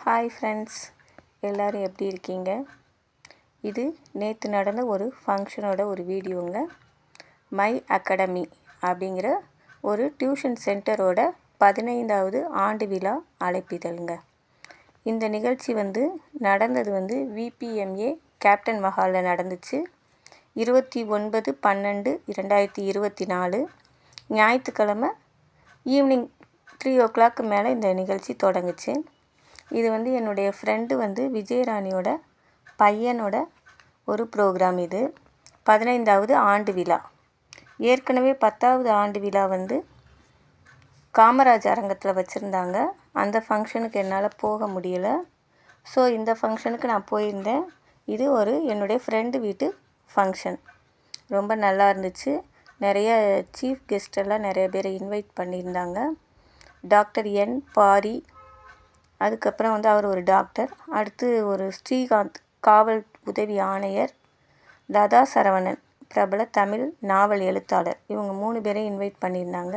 Hi friends, எல்லோரும் எப்படி இருக்கீங்க? இது நேற்று நடந்த ஒரு ஃபங்க்ஷனோட ஒரு வீடியோங்க. மை அகாடமி அப்படிங்கிற ஒரு டியூஷன் சென்டரோட 15வது ஆண்டு விழா அழைப்பிதழுங்க. இந்த நிகழ்ச்சி நடந்தது விபிஎம்ஏ கேப்டன் மஹாலில் நடந்துச்சு. 29/12/2024 ஞாயிற்றுக்கிழமை ஈவினிங் 3 o'clock மேலே இந்த நிகழ்ச்சி தொடங்குச்சு. இது என்னுடைய ஃப்ரெண்டு விஜயராணியோட பையனோட ஒரு ப்ரோக்ராம். இது 15வது ஆண்டு விழா. ஏற்கனவே 10வது ஆண்டு விழா காமராஜ் அரங்கத்தில் வச்சுருந்தாங்க. அந்த ஃபங்க்ஷனுக்கு என்னால் போக முடியலை. ஸோ இந்த ஃபங்க்ஷனுக்கு நான் போயிருந்தேன். இது என்னுடைய ஃப்ரெண்டு வீட்டு ஃபங்க்ஷன். ரொம்ப நல்லா இருந்துச்சு. நிறைய சீஃப் கெஸ்டெல்லாம் நிறைய பேரை இன்வைட் பண்ணியிருந்தாங்க. டாக்டர் என் பாரி, அதுக்கப்புறம் அவர் ஒரு டாக்டர், அடுத்து ஒரு ஸ்ரீகாந்த் காவல் உதவி ஆணையர், லதா சரவணன் பிரபல தமிழ் நாவல் எழுத்தாளர், இவங்க 3 பேரையும் இன்வைட் பண்ணியிருந்தாங்க.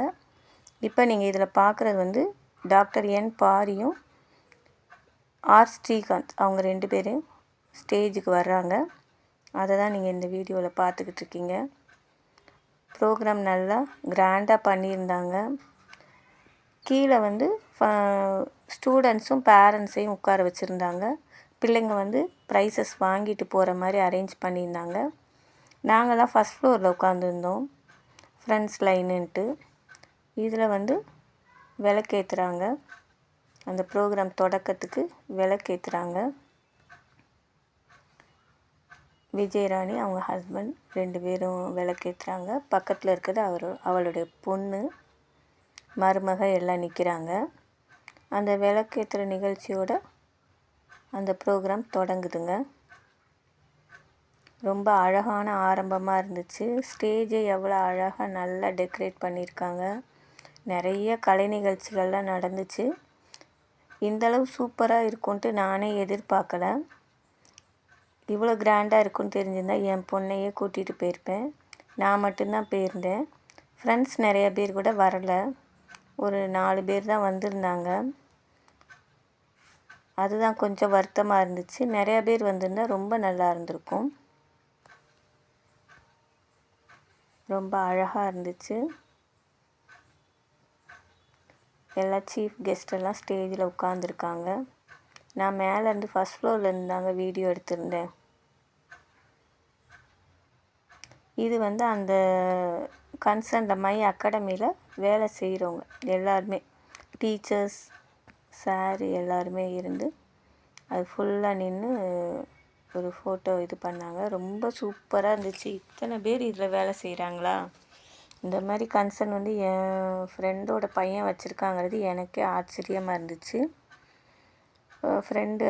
இப்போ நீங்கள் இதில் பார்க்குறது டாக்டர் என் பாரியும் ஆர் ஸ்ரீகாந்த், அவங்க 2 பேரும் ஸ்டேஜுக்கு வர்றாங்க. அதை தான் நீங்கள் இந்த வீடியோவில் பார்த்துக்கிட்டு இருக்கீங்க. ப்ரோக்ராம் நல்லா கிராண்டாக பண்ணியிருந்தாங்க. கீழே ஸ்டூடெண்ட்ஸும் பேரண்ட்ஸையும் உட்கார வச்சுருந்தாங்க. பிள்ளைங்க ப்ரைஸஸ் வாங்கிட்டு போகிற மாதிரி அரேஞ்ச் பண்ணியிருந்தாங்க. நாங்கள்லாம் ஃபஸ்ட் ஃப்ளோரில் உட்காந்துருந்தோம், ஃப்ரெண்ட்ஸ் லைனுன்ட்டு. இதில் விளக்கேற்றுறாங்க. அந்த ப்ரோக்ராம் தொடக்கத்துக்கு விளக்கேற்றுறாங்க. விஜயராணி அவங்க ஹஸ்பண்ட் 2 பேரும் விளக்கேற்றுறாங்க. பக்கத்தில் இருக்கிறது அவளுடைய பொண்ணு, மருமக எல்லாம் நிற்கிறாங்க. அந்த விளக்கேற்றுற நிகழ்ச்சியோட அந்த ப்ரோக்ராம் தொடங்குதுங்க. ரொம்ப அழகான ஆரம்பமாக இருந்துச்சு. ஸ்டேஜை எவ்வளோ அழகாக நல்லா டெக்கரேட் பண்ணியிருக்காங்க. நிறைய கலை நிகழ்ச்சிகள்லாம் நடந்துச்சு. இந்தளவு சூப்பராக இருக்கும்ன்ட்டு நானே எதிர்பார்க்கல. இவ்வளோ கிராண்டாக இருக்குன்னு தெரிஞ்சிருந்தால் என் பொண்ணையே கூட்டிகிட்டு போயிருப்பேன். நான் மட்டும்தான் போயிருந்தேன். ஃப்ரெண்ட்ஸ் நிறைய பேர் கூட வரலை. ஒரு 4 பேர் தான் வந்திருந்தாங்க. அதுதான் கொஞ்சம் வருத்தமாக இருந்துச்சு. நிறையா பேர் வந்திருந்தால் ரொம்ப நல்லா இருந்திருக்கும். ரொம்ப அழகாக இருந்துச்சு. எல்லா சீஃப் கெஸ்டெல்லாம் ஸ்டேஜில் உட்காந்துருக்காங்க. நான் மேலேருந்து ஃபஸ்ட் ஃப்ளோரில் இருந்தாங்க வீடியோ எடுத்திருந்தேன். இது அந்த கன்சர்னில் மை அகாடமியில் வேலை செய்கிறவங்க எல்லாருமே, டீச்சர்ஸ், சார் எல்லாருமே இருந்து அது ஃபுல்லாக நின்று ஒரு ஃபோட்டோ இது பண்ணாங்க. ரொம்ப சூப்பராக இருந்துச்சு. இத்தனை பேர் இதில் வேலை செய்கிறாங்களா? இந்த மாதிரி கன்சர்ன் என் ஃப்ரெண்டோட பையன் வச்சுருக்காங்கிறது எனக்கே ஆச்சரியமாக இருந்துச்சு. ஃப்ரெண்டு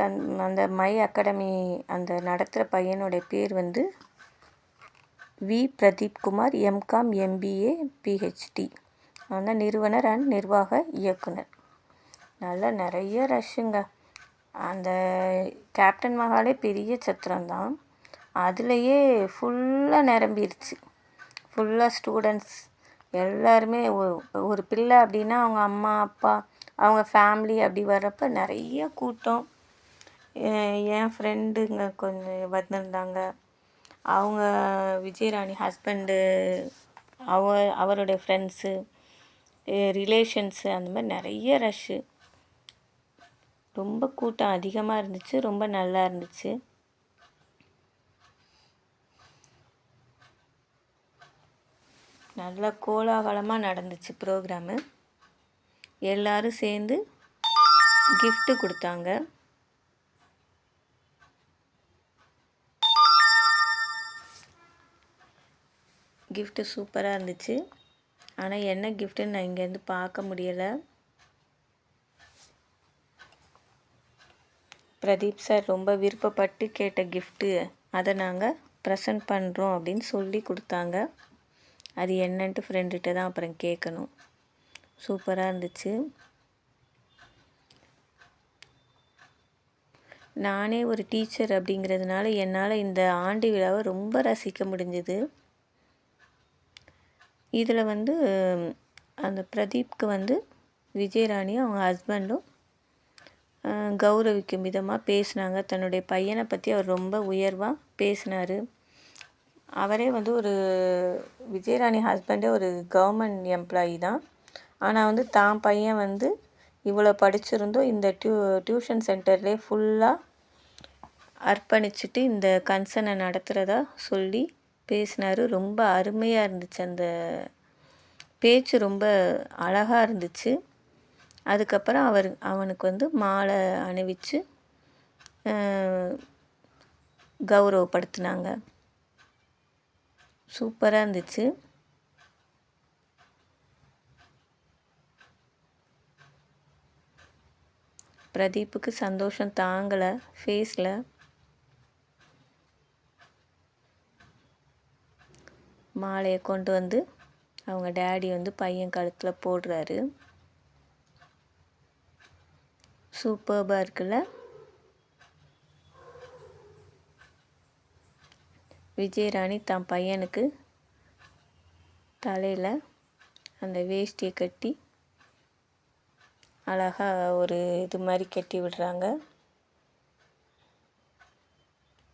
அந்த மை அகாடமி அந்த நடத்துகிற பையனுடைய பேர் V Pradeepkumar, MCom, MBA, PhD. அந்த நிறுவனர் அண்ட் நிர்வாக இயக்குனர். நல்லா நிறைய ரஷ்ஷுங்க. அந்த கேப்டன் மஹாலே பெரிய சத்திரம்தான். அதுலேயே ஃபுல்லாக நிரம்பிடுச்சு. ஃபுல்லாக ஸ்டூடெண்ட்ஸ் எல்லாருமே ஒரு பிள்ளை அப்படின்னா அவங்க அம்மா அப்பா அவங்க ஃபேமிலி அப்படி வர்றப்ப நிறைய கூட்டம். என் ஃப்ரெண்டுங்க கொஞ்சம் வந்திருந்தாங்க. அவங்க விஜயராணி ஹஸ்பண்டு, அவருடைய ஃப்ரெண்ட்ஸு, ரிலேஷன்ஸு, அந்த மாதிரி நிறைய ரஷ்ஷு. ரொம்ப கூட்டம் அதிகமாக இருந்துச்சு. ரொம்ப நல்லா இருந்துச்சு. நல்லா கோலாகலமாக நடந்துச்சு ப்ரோக்ராமு. எல்லோரும் சேர்ந்து கிஃப்ட்டு கொடுத்தாங்க. கிஃப்ட்டு சூப்பராக இருந்துச்சு. ஆனால் என்ன கிஃப்ட்டுன்னு நான் இங்கேருந்து பார்க்க முடியலை. பிரதீப் சார் ரொம்ப விருப்பப்பட்டு கேட்ட கிஃப்ட்டு, அதை நாங்கள் ப்ரெசன்ட் பண்ணுறோம் அப்படின்னு சொல்லி கொடுத்தாங்க. அது என்னன்ட்டு ஃப்ரெண்டுகிட்ட தான் அப்புறம் கேட்கணும். சூப்பராக இருந்துச்சு. நானே ஒரு டீச்சர் அப்படிங்கிறதுனால என்னால் இந்த ஆண்டு விழாவை ரொம்ப ரசிக்க முடிஞ்சுது. இதில் அந்த பிரதீப்க்கு விஜயராணியும் அவங்க ஹஸ்பண்டும் கௌரவிக்கும் விதமாக பேசினாங்க. தன்னுடைய பையனை பற்றி அவர் ரொம்ப உயர்வாக பேசினார். அவரே வந்து ஒரு விஜயராணி ஹஸ்பண்டே ஒரு கவர்மெண்ட் எம்ப்ளாயி தான். ஆனால் வந்து தான் பையன் வந்து இவ்வளோ படிச்சிருந்தும் இந்த டியூஷன் சென்டர்லேயே ஃபுல்லாக அர்ப்பணிச்சுட்டு இந்த கன்சர்னை நடத்துகிறதா சொல்லி பேசினார். ரொம்ப அருமையாக இருந்துச்சு. அந்த பேச்சு ரொம்ப அழகாக இருந்துச்சு. அதுக்கப்புறம் அவனுக்கு வந்து மாலை அணிவித்து கௌரவப்படுத்தினாங்க. சூப்பராக இருந்துச்சு. பிரதீப்புக்கு சந்தோஷம் தாங்கலை ஃபேஸில். மாலையை கொண்டு வந்து அவங்க டேடி வந்து பையன் கழுத்தில் போடுறாரு. சூப்பர்பாக இருக்குல்ல. விஜயராணி தன் பையனுக்கு தலையில் அந்த வேஷ்டியை கட்டி அழகாக ஒரு இது மாதிரி கட்டி விடுறாங்க.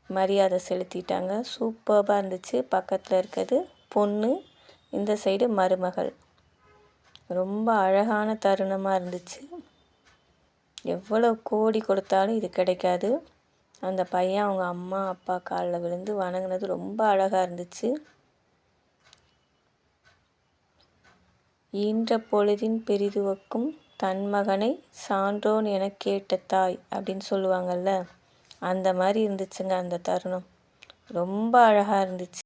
மரியாதை செலுத்திட்டாங்க. சூப்பர்பாக இருந்துச்சு. பக்கத்தில் இருக்கிறது பொண்ணு, இந்த சைடு மருமகள். ரொம்ப அழகான தருணமாக இருந்துச்சு. எவ்வளோ கோடி கொடுத்தாலும் இது கிடைக்காது. அந்த பையன் அவங்க அம்மா அப்பா காலில் விழுந்து வணங்கினது ரொம்ப அழகாக இருந்துச்சு. ஈன்ற பொழுதின் பெரிதுவக்கும் தன் மகனை சான்றோன் என கேட்ட தாய் அப்படின்னு சொல்லுவாங்கள்ல, அந்த மாதிரி இருந்துச்சுங்க அந்த தருணம். ரொம்ப அழகாக இருந்துச்சு.